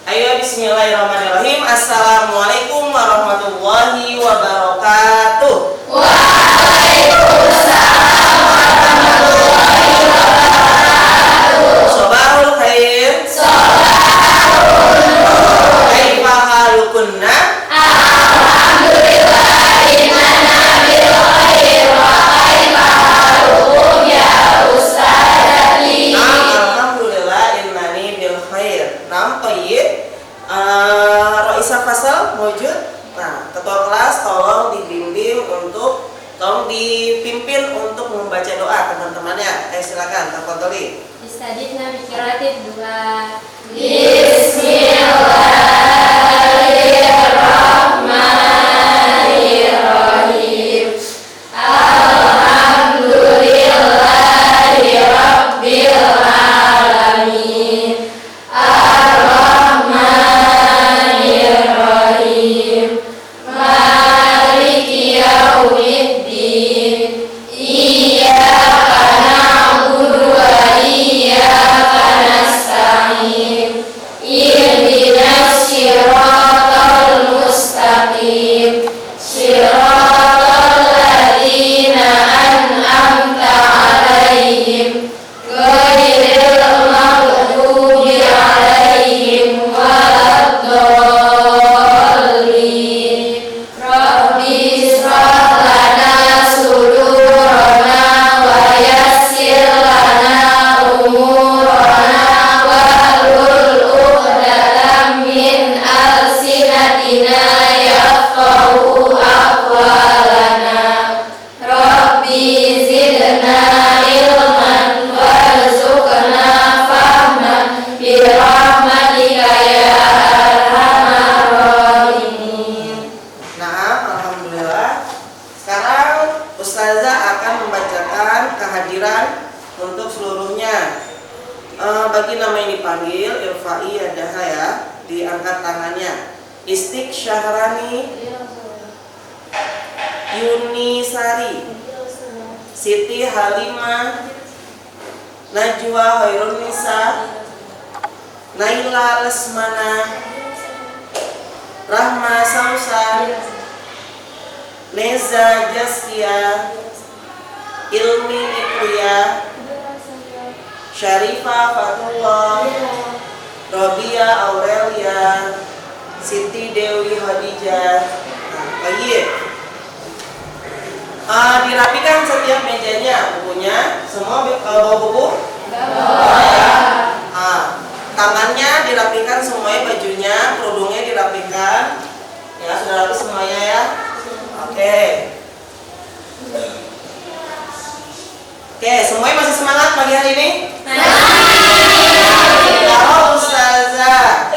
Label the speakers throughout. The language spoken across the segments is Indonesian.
Speaker 1: Ayo bismillahirrahmanirrahim. Assalamualaikum warahmatullahi wabarakatuh.
Speaker 2: Waalaikumsalam warahmatullahi wabarakatuh.
Speaker 1: Sobahul khair.
Speaker 2: Sobahul nur.
Speaker 1: Kaifa halukunna?
Speaker 2: Alhamdulillah innana bil khair wa kaifa halukum ya ustadzati.
Speaker 1: Alhamdulillah innani bil khair. Nam thayyib. Raisa fasal wujud. Nah, ketua kelas tolong dipimpin untuk membaca doa teman-temannya. Silakan, tafadholi.
Speaker 3: Istadidna bi qiraatin dua.
Speaker 2: Bismillahirrahmanirrahim. Alhamdulillahi rabbil alamin. Ar-Rahmanir-Rahim. Maliki yaumiddin. Iyyaka na'budu wa iyyaka nasta'in. Ihdinas siratal mustaqim. Siratal ladzina an'amta 'alaihim ghairil maghdubi 'alaihim waladdallin. Rabbi ishrah lana sudurana wa yassir lana umurana wahlul 'uqdatam min alsinatina yafqahu aqwalana. Rabbi zidna ilman warzuqna fahman birahmatika ya arhamar rahimin.
Speaker 1: Nah, alhamdulillah. Sekarang Ustazah akan membacakan kehadiran untuk seluruhnya. Bagi nama yang dipanggil, irfa'i yadaha ya, diangkat tangannya. Istik Syahrani Yunisari, Siti Halimah, Najwa Hoirun Nisa, Naila Lesmana, Rahma Sausan, Neza Jaskia, Ilmi Ikria, Syarifah Fatullah, Robia Aurelia, Siti Dewi Khadijah. Nah, baik. Dirapikan setiap mejanya, bukunya. Semua bawa buku? Ya. Tangannya dirapikan semuanya, bajunya, kerudungnya dirapikan. Ya, sudah rapi semuanya ya. Oke. Oke, semuanya masih semangat pagi hari ini? Kalau Ustazah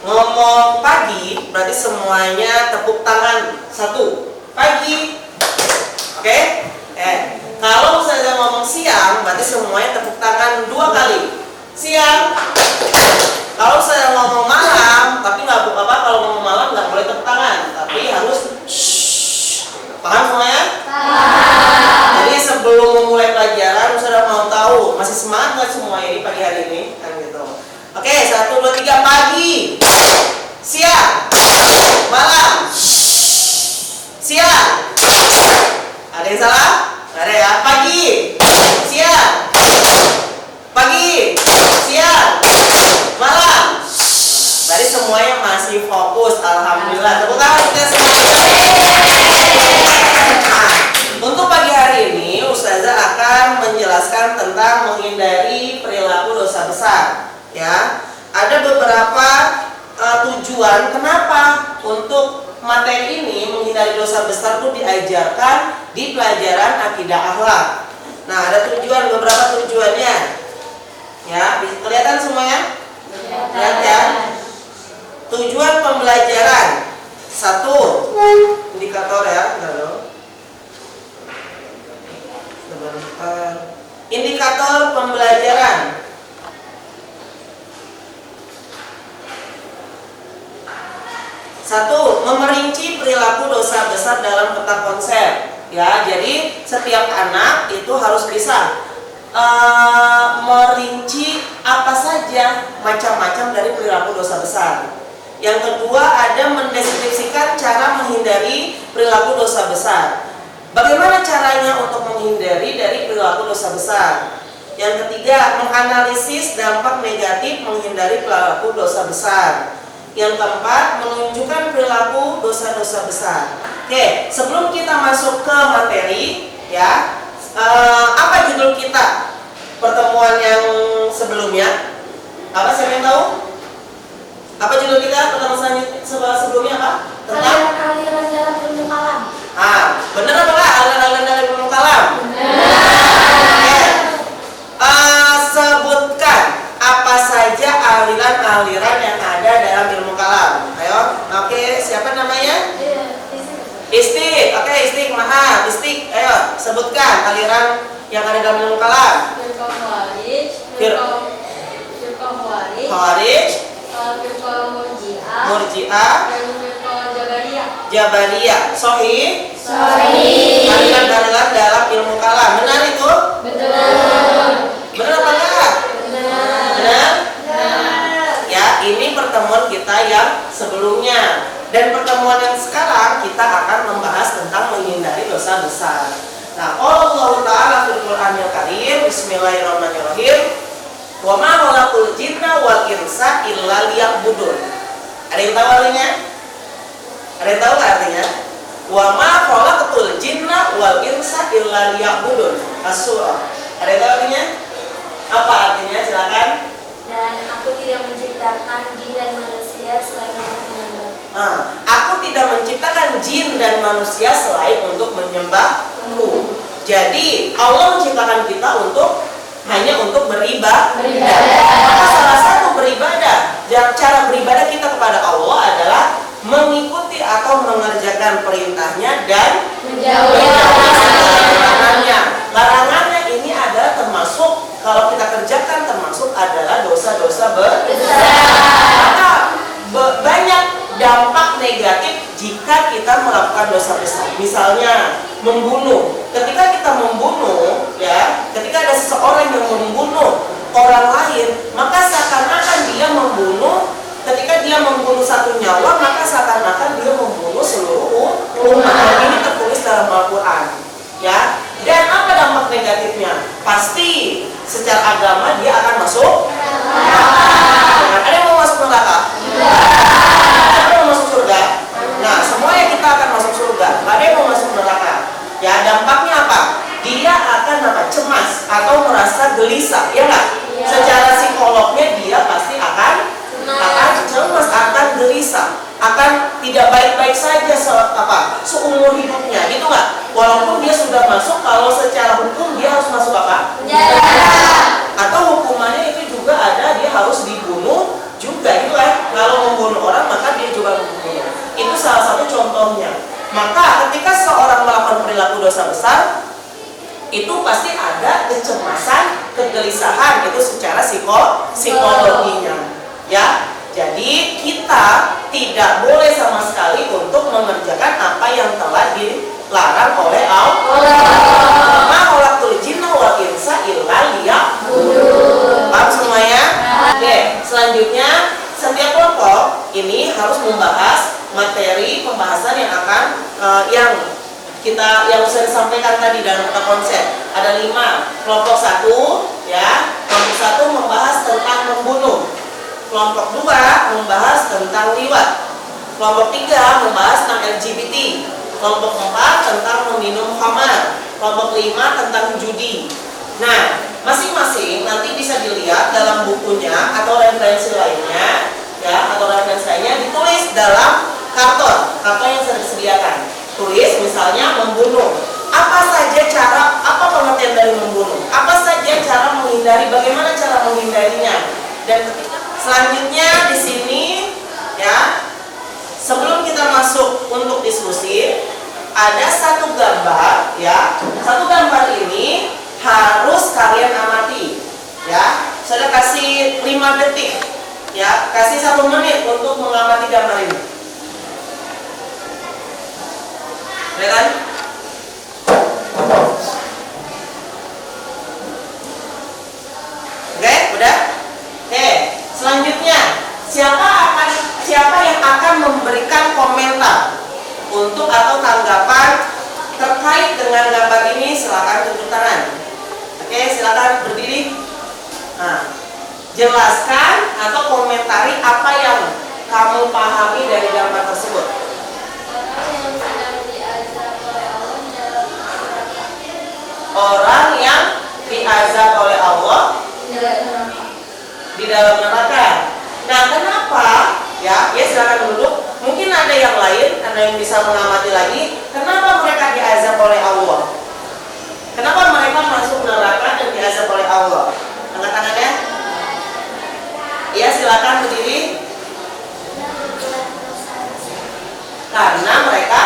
Speaker 1: ngomong pagi, berarti semuanya tepuk tangan satu. Pagi. Oke? Kalau Ustazah ngomong siang, berarti semuanya tepuk tangan 2 kali. Siang. Kalau saya ngomong malam, tapi nggak apa-apa, kalau ngomong malam nggak boleh tepuk tangan, tapi harus shh. Paham semuanya? Jadi sebelum memulai pelajaran, Ustazah mau tahu masih semangat nggak semua ini pagi hari ini? Kan gitu. Oke, 1, 2, 3 pagi, siang, malam, siang. Ada yang salah? Nggak ada ya? Pagi, siang, pagi, siang, malam. Berarti semuanya masih fokus. Alhamdulillah. Tepuk tangan kita semuanya. Nah, untuk pagi hari ini Ustazah akan menjelaskan tentang menghindari perilaku dosa besar. Ya, ada beberapa tujuan kenapa untuk materi ini menghindari dosa besar itu diajarkan di pelajaran akidah akhlak. Nah, ada beberapa tujuannya. Ya, bisa kelihatan semuanya? Lihat ya. Tujuan pembelajaran. 1, indikator ya. Indikator pembelajaran. 1, memerinci perilaku dosa besar dalam peta konsep. Ya, jadi setiap anak itu harus bisa merinci apa saja macam-macam dari perilaku dosa besar. Yang kedua ada mendeskripsikan cara menghindari perilaku dosa besar. Bagaimana caranya untuk menghindari dari perilaku dosa besar? Yang ketiga, menganalisis dampak negatif menghindari perilaku dosa besar. Yang keempat, menunjukkan perilaku dosa-dosa besar. Oke, sebelum kita masuk ke materi, ya, apa judul kita pertemuan yang sebelumnya? Apa siapa yang tahu? Apa judul kita pertemuan sebelumnya apa? Tentang
Speaker 2: aliran dalam ilmu kalam.
Speaker 1: Benar apa enggak aliran dalam ilmu kalam? Sebutkan apa saja aliran-aliran yang ada dalam ilmu kalam. Ayo, oke, siapa namanya? Istik, oke, Istik, maaf, Istik, ayo sebutkan aliran yang ada dalam ilmu kalam.
Speaker 3: Firqah Khawarij,
Speaker 1: Khawarij,
Speaker 3: Firqah Murji'ah,
Speaker 1: Murji'ah,
Speaker 3: dan Firqah Jabariyah.
Speaker 1: Jabariyah. Sahih?
Speaker 2: Sahih.
Speaker 1: Aliran-aliran dalam ilmu kalam. Benar itu?
Speaker 2: Betul.
Speaker 1: Benar apa enggak? Benar? Ya, ini pertemuan kita yang sebelumnya. Dan pertemuan yang sekarang kita akan membahas tentang menghindari dosa besar. Nah, Allah Ta'ala fil Qur'anil Karim, bismillahirrahmanirrahim. Wa ma khalaqul jinna wal insa illa liya'budun. Ada yang tahu artinya? Ada yang tahu nggak artinya? Wa ma khalaqul jinna wal insa illa liya'budun. As-surah. Ada yang tahu artinya? Apa artinya? Silakan.
Speaker 2: Dan aku tidak menciptakan jin dan manusia selain untuk menyembah.
Speaker 1: Aku tidak menciptakan jin dan manusia selain untuk menyembahku. Jadi Allah menciptakan kita hanya untuk beribadah. Maka salah satu beribadah, cara beribadah kita kepada Allah adalah mengikuti atau mengerjakan perintahnya dan menjauhi larangannya. Larangannya ini adalah termasuk, kalau kita kerjakan termasuk adalah dosa-dosa besar. Maka banyak dampak negatif jika kita melakukan dosa besar. Misalnya membunuh. Ketika kita membunuh, ya, ketika ada seseorang yang membunuh orang lain, maka seakan-akan dia membunuh. Ketika dia membunuh satu nyawa, maka seakan-akan dia membunuh seluruh umat. Ini tertulis dalam Al-Quran, ya. Dan apa dampak negatifnya? Pasti secara agama dia akan masuk neraka. Ada yang mau masuk neraka? Ada yang mau masuk surga? Nah, semuanya kita akan masuk surga. Ada yang mau masuk neraka? Ya, dampaknya apa? Dia akan cemas atau merasa gelisah, ya nggak? Secara psikolognya dia pasti akan cemas, akan gelisah, akan tidak baik-baik saja seumur hidupnya, gitu nggak? Walaupun dia sudah masuk, kalau secara hukum dia harus masuk apa? Atau hukumannya itu juga ada, dia harus dibunuh juga, gitu kan? Kalau membunuh orang maka dia juga membunuh. Itu salah satu contohnya. Maka ketika seorang melakukan perilaku dosa besar, itu pasti ada kecemasan, kegelisahan, itu secara psikologinya, ya. Jadi kita tidak boleh sama sekali untuk mengerjakan apa yang telah dilarang oleh Allah. Ma khalaqul jinna wal insa illa liya'budun. Paham semuanya? Oke, selanjutnya setiap kelompok ini harus membahas materi pembahasan yang akan yang saya sampaikan tadi dalam konsep. Ada 5. Kelompok 1, ya. Kelompok 1 membahas tentang membunuh. Kelompok 2 membahas tentang liwat. Kelompok 3 membahas tentang LGBT. Kelompok 4 tentang meminum khamar. Kelompok 5 tentang judi. Nah, masing-masing nanti bisa dilihat dalam bukunya atau referensi lainnya, ya, atau referensi lainnya ditulis dalam karton yang sudah disediakan. Tulis misalnya membunuh. Apa saja apa pengertian dari membunuh? Apa saja cara menghindari? Bagaimana cara menghindarinya? Dan selanjutnya di sini, ya, sebelum kita masuk untuk diskusi, ada satu gambar, ya. Satu gambar ini harus kalian amati, ya. Saya kasih 5 detik, ya, kasih 1 menit untuk mengamati gambar ini. Ya kan? silakan berdiri. Nah, jelaskan atau komentari apa yang kamu pahami dari gambar tersebut.
Speaker 2: Orang yang sedang diazab oleh Allah
Speaker 1: Di dalam neraka. Nah, kenapa? Ya silakan duduk. Mungkin ada yang lain, ada yang bisa mengamati lagi. Kenapa mereka diazab oleh Allah? Kenapa mereka masuk neraka dan diazab oleh Allah? Angkat tangannya. Ya, silakan berdiri. Karena mereka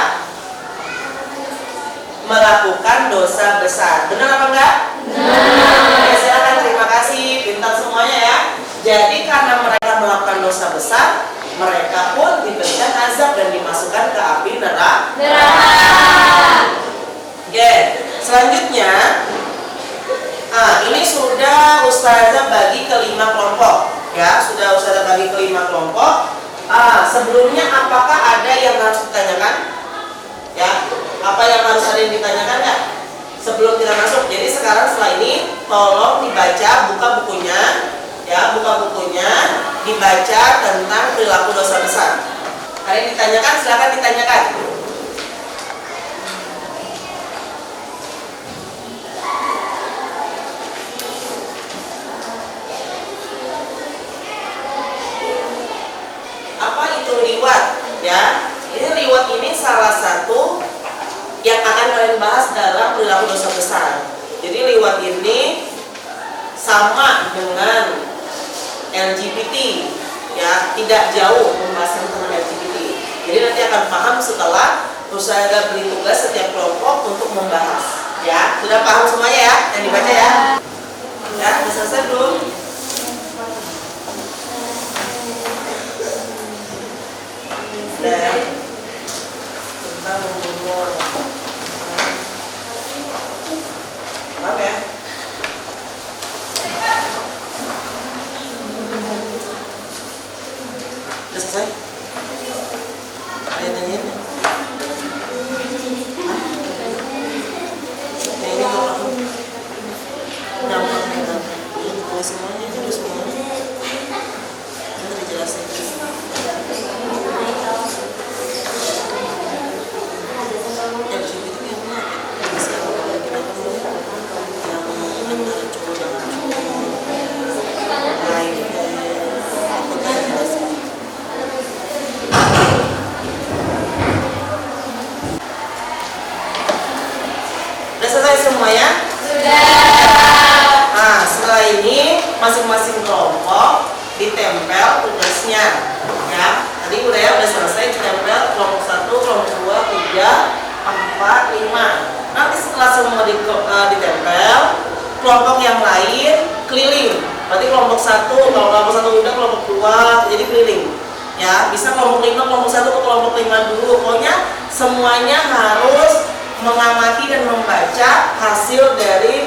Speaker 1: melakukan dosa besar. Benar apa enggak? Benar. Ya, silakan, terima kasih, pintar semuanya ya. Jadi karena mereka melakukan dosa besar, mereka pun diberikan azab dan dimasukkan ke api neraka. Oke, selanjutnya, ini sudah Ustazah bagi ke 5 kelompok. Ya, sudah Ustazah bagi ke 5 kelompok. Sebelumnya apakah ada yang harus ditanyakan? Ya, apa yang harus ada yang ditanyakan ya? Sebelum kita masuk. Jadi sekarang setelah ini tolong dibaca, buka bukunya. Ya, buka bukunya, dibaca tentang perilaku dosa besar. Ada yang ditanyakan, silakan ditanyakan. Apa itu liwat? Ya, ini liwat ini salah satu yang akan kalian bahas dalam perilaku dosa besar. Jadi liwat ini sama dengan LGBT, ya, tidak jauh pembahasan tentang LGBT. Jadi nanti akan paham setelah Ustazah beri tugas setiap kelompok untuk membahas. Ya, sudah paham semuanya ya? Yang dibaca ya? Ya, sudah selesai belum? Dan tentang membunuh. Paham ya? Udah selesai? Ada yang nanyain? Ini kalau aku gampang. Ini semuanya, itu semuanya. Nanti dijelasin. Yang begitu yang mana? Yang bisa kita perlu yang antara cowok dan cowok. Lain. Udah selesai semuanya? Sudah. Nah, setelah ini masing-masing kelompok ditempel tugasnya. Ya, tadi udah ya, udah selesai ditempel kelompok 1, kelompok 2, 3, 4, 5. Nanti setelah semua ditempel, kelompok yang lain keliling. Berarti kelompok 1, kalau kelompok 1 udah, kelompok 2 jadi keliling. Ya, bisa kelompok 5, kelompok 1 ke kelompok 5 dulu. Pokoknya semuanya harus mengamati dan membaca hasil dari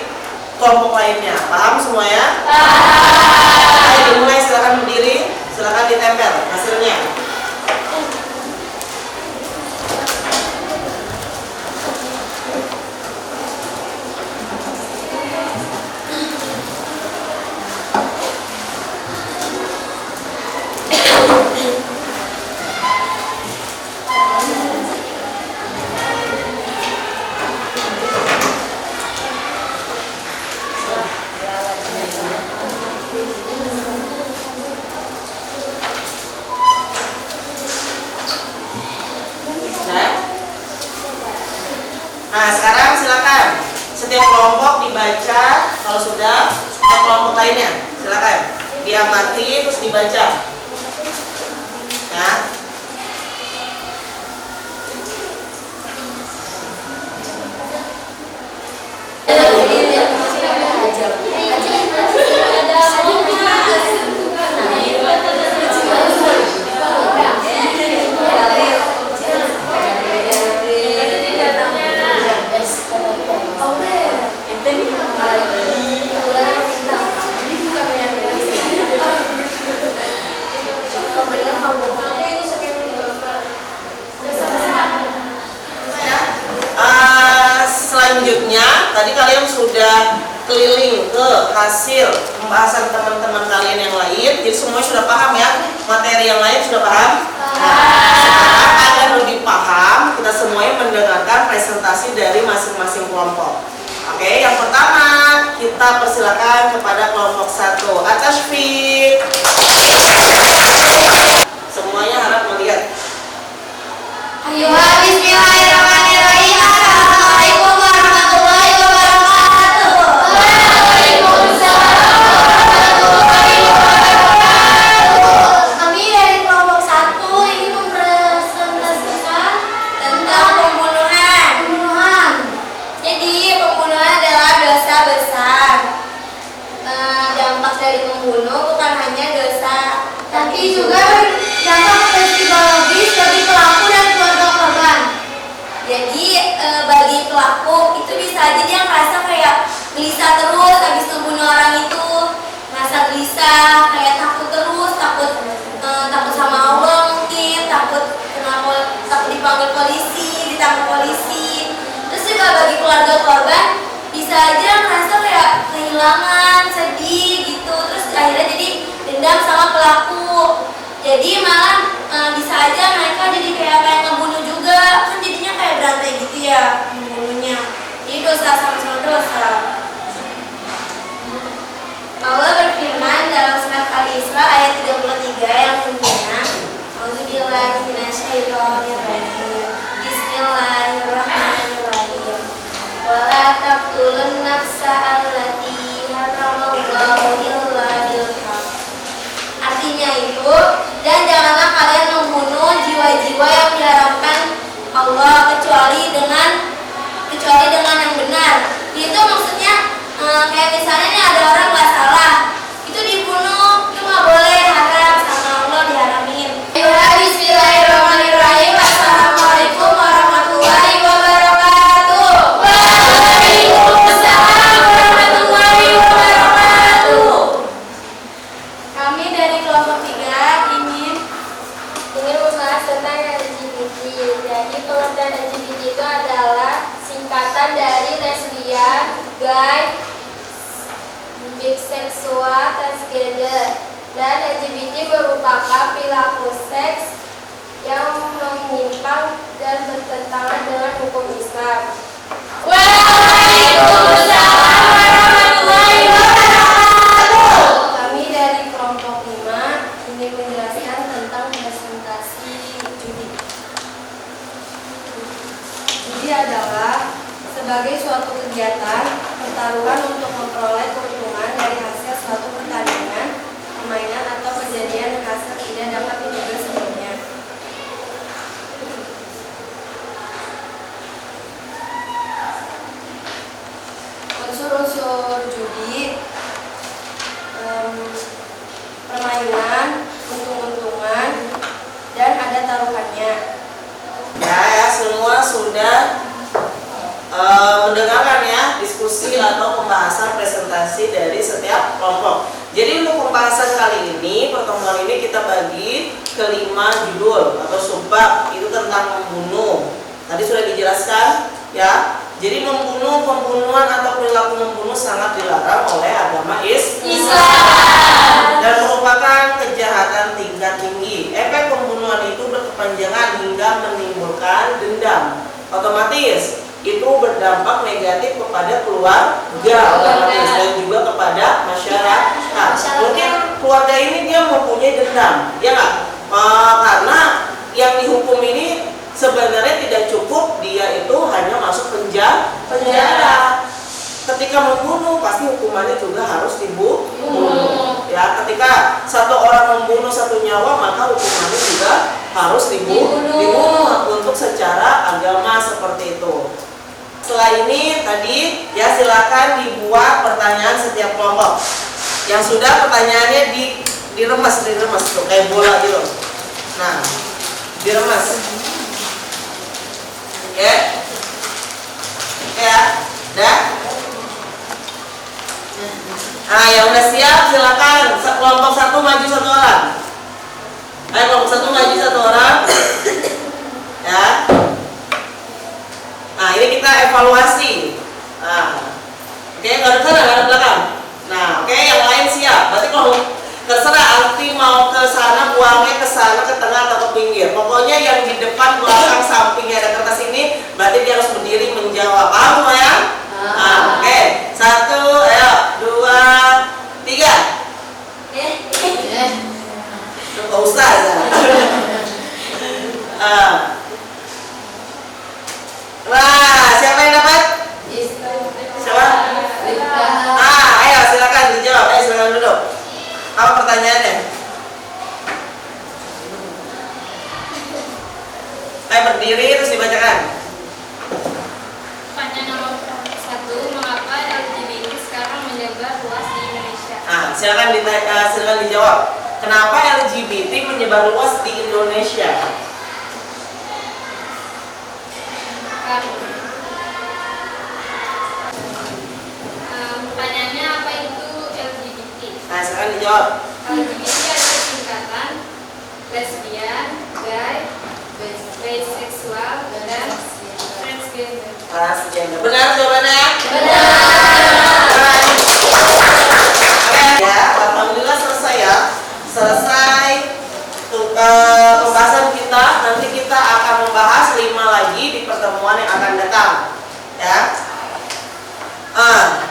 Speaker 1: kelompok lainnya. Paham semua ya? Paham. Ayo dimulai, silakan berdiri, silakan ditempel hasilnya. Nah, sekarang silakan setiap kelompok dibaca. Kalau sudah, setiap kelompok lainnya silakan diamati terus dibaca. Ya. kecil pembahasan teman-teman kalian yang lain. Jadi semuanya sudah paham ya, materi yang lain sudah paham? Sekarang agar lebih paham, kita semuanya mendengarkan presentasi dari masing-masing kelompok. Oke, yang pertama kita persilakan kepada kelompok 1. Atashfiq. Semuanya harap melihat.
Speaker 2: Ayo, bismillahirrahmanirrahim. Assalamualaikum warahmatullahi wabarakatuh. Waalaikumsalam warahmatullahi wabarakatuh. Kami dari kelompok 1 ini mempresentasikan tentang pembunuhan. Jadi pembunuhan adalah dosa besar. Dampak dari membunuh bukan hanya dosa, tapi juga dampak psikologis bagi pelaku dan keluarga korban. Jadi bagi pelaku itu bisa aja dia ngerasa kayak gelisah terus habis membunuh orang itu, ngerasa gelisah, kayak takut terus, takut sama Allah mungkin, takut dipanggil polisi, ditangkap polisi. Terus juga bagi keluarga korban bisa aja ngerasa kayak kehilangan, sedih gitu, terus akhirnya jadi dendam sama pelaku. Jadi malah bisa aja mereka jadi kayak pengen ngebunuh juga, kan jadinya kayak berantai gitu ya membunuhnya. Jadi dosa sama-sama dosa. Allah berfirman dalam surat Al-Isra ayat 33 yang bunyinya, A'udzubillahi minasyaitonirrajim. Bismillahirrahmanirrahim. Wala taqtulun nafsa allati haramallahu illa bil haqq. Artinya itu, dan janganlah kalian membunuh jiwa-jiwa yang diharamkan Allah kecuali dengan yang benar. Itu maksudnya kayak misalnya nih ada orang nggak salah, itu dibunuh, itu nggak boleh, haram sama Allah diharamin. Bismillahirrahmanirrahim. Assalamualaikum warahmatullahi wabarakatuh. Waalaikumsalam warahmatullahi wabarakatuh. Kami dari kelompok 3 ingin membahas tentang LGBT. Jadi pengertian LGBT itu adalah singkatan dari lesbian, gay, biseksual, transgender. Dan LGBT merupakan perilaku seks yang menyimpang dan bertentangan dengan hukum Islam. Waalaikumsalam warahmatullahi wabarakatuh. Kami dari kelompok 5 ingin menjelaskan tentang presentasi judi. Judi adalah sebagai suatu kegiatan pertaruhan untuk memperoleh keuntungan dari hasil suatu pertandingan, permainan atau kejadian yang hasil tidak dapat diduga sebelumnya. Unsur-unsur judi, permainan, untung-untungan, dan ada taruhannya.
Speaker 1: Ya, semua sudah mendengarkan ya diskusi atau pembahasan presentasi dari setiap kelompok. Jadi untuk pembahasan kali ini, pertemuan ini kita bagi ke 5 judul atau subbab, itu tentang membunuh. Tadi sudah dijelaskan ya. Jadi pembunuhan atau perilaku membunuh sangat dilarang oleh agama Islam dan merupakan kejahatan tingkat tinggi. Efek pembunuhan itu berkepanjangan hingga menimbulkan dendam. Otomatis itu berdampak negatif kepada keluarga otomatis dan juga kepada masyarakat. Mungkin keluarga ini dia mempunyai dendam, ya nggak? Karena yang dihukum ini sebenarnya tidak cukup dia itu hanya masuk penjara. Ketika membunuh pasti hukumannya juga harus dibunuh. Ya, ketika satu orang membunuh satu nyawa maka hukumannya juga harus dibunuh untuk secara agama seperti itu. Setelah ini tadi ya silakan dibuat pertanyaan setiap kelompok. Yang sudah pertanyaannya diremas tuh kayak bola gitu. Nah, diremas. Oke. Ya, dah. Nah, yang udah siap silakan kelompok 1 maju 1 orang. Ayo kelompok 1 maju 1 orang. Ya. Nah, ini kita evaluasi. Nah, oke, nggak ada sana, nggak ada belakang. Nah, oke, yang Terserah Alfi mau ke sana, buangnya ke sana, ke tengah atau ke pinggir. Pokoknya yang di depan, belakang, sampingnya ada kertas ini, berarti dia harus berdiri menjawab. Paham semua ya? Oke. 1, ayo, 2, 3. Pak Ustaz. Nah, siapa yang dapat? Siapa? Ayo silakan dijawab. Ayo silakan duduk. Apa pertanyaannya? Ayo berdiri terus dibacakan.
Speaker 3: Pertanyaan nomor 1, mengapa LGBT sekarang menyebar luas di Indonesia?
Speaker 1: Silakan dijawab. Kenapa LGBT menyebar luas di Indonesia?
Speaker 3: Pertanyaannya, apa itu LGBT?
Speaker 1: Nah, silakan dijawab.
Speaker 3: LGBT adalah singkatan lesbian, gay, bisexual, dan transgender.
Speaker 1: Transgender. Benar jawabannya?
Speaker 2: Benar.
Speaker 1: Oke, ya, alhamdulillah selesai ya. Selesai pembahasan kita. Nanti kita akan membahas 5 lagi di pertemuan yang akan datang. Ya.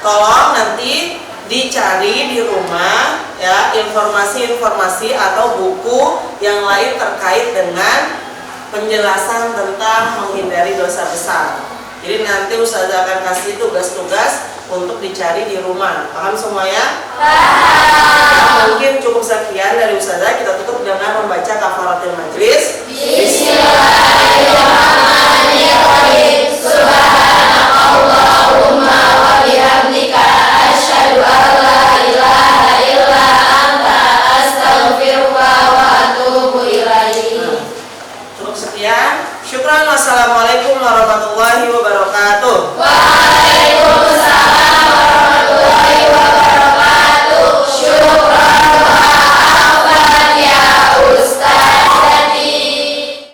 Speaker 1: Tolong nanti dicari di rumah ya informasi-informasi atau buku yang lain terkait dengan penjelasan tentang menghindari dosa besar. Jadi nanti Ustazah akan kasih tugas-tugas untuk dicari di rumah. Paham semuanya?
Speaker 2: Paham.
Speaker 1: Mungkin cukup sekian dari